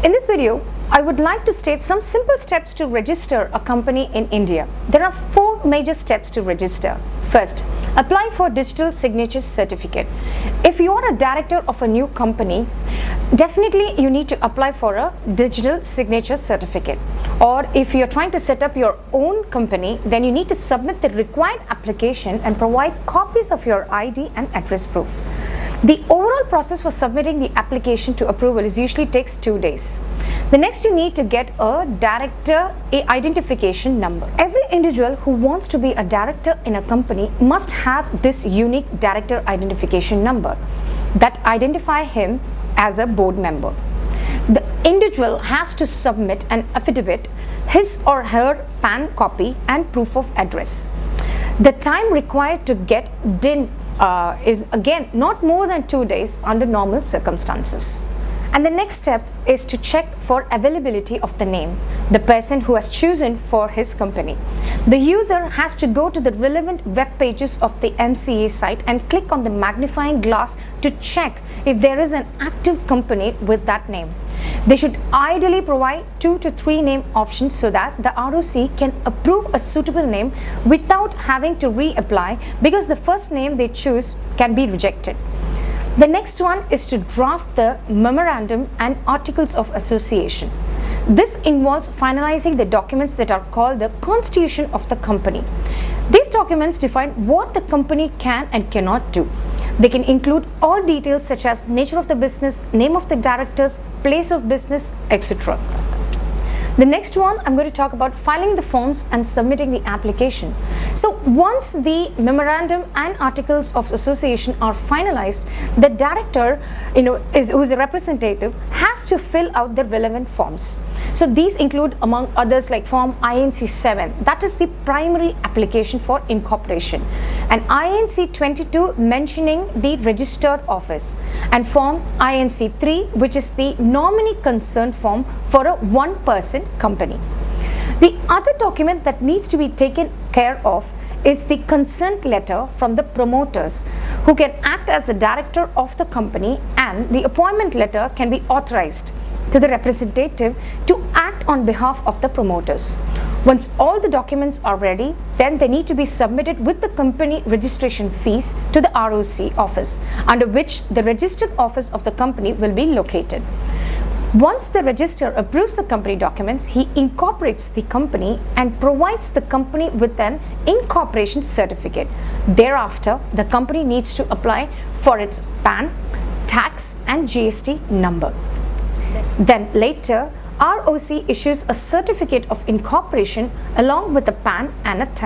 In this video, I would like to state some simple steps to register a company in India. There are 4 major steps to register. First, apply for digital signature certificate. If you are a director of a new company, definitely you need to apply for a digital signature certificate. Or if you're trying to set up your own company, then you need to submit the required application and provide copies of your ID and address proof. The overall process for submitting the application to approval usually takes 2 days. The next, you need to get a director identification number. Every individual who wants to be a director in a company must have this unique director identification number that identify him as a board member. The individual has to submit an affidavit, his or her PAN copy and proof of address. The time required to get DIN is again not more than 2 days under normal circumstances. And the next step is to check for availability of the name, the person who has chosen for his company. The user has to go to the relevant web pages of the MCA site and click on the magnifying glass to check if there is an active company with that name. They should ideally provide 2 to 3 name options so that the ROC can approve a suitable name without having to reapply, because the first name they choose can be rejected. The next one is to draft the memorandum and articles of association. This involves finalizing the documents that are called the constitution of the company. These documents define what the company can and cannot do. They can include all details such as nature of the business, name of the directors, place of business, etc. The next one, I'm going to talk about filing the forms and submitting the application. So once the memorandum and articles of association are finalized, the director, who is a representative, has to fill out the relevant forms. So these include, among others, like Form INC 7, that is the primary application for incorporation, and INC 22 mentioning the registered office, and Form INC 3, which is the nominee consent form for a one-person company. The other document that needs to be taken care of is the consent letter from the promoters, who can act as the director of the company, and the appointment letter can be authorized to the representative to act on behalf of the promoters. Once all the documents are ready, then they need to be submitted with the company registration fees to the ROC office, under which the registered office of the company will be located. Once the registrar approves the company documents, he incorporates the company and provides the company with an incorporation certificate. Thereafter, the company needs to apply for its PAN, tax and GST number. Then later, ROC issues a certificate of incorporation along with a PAN and a tax.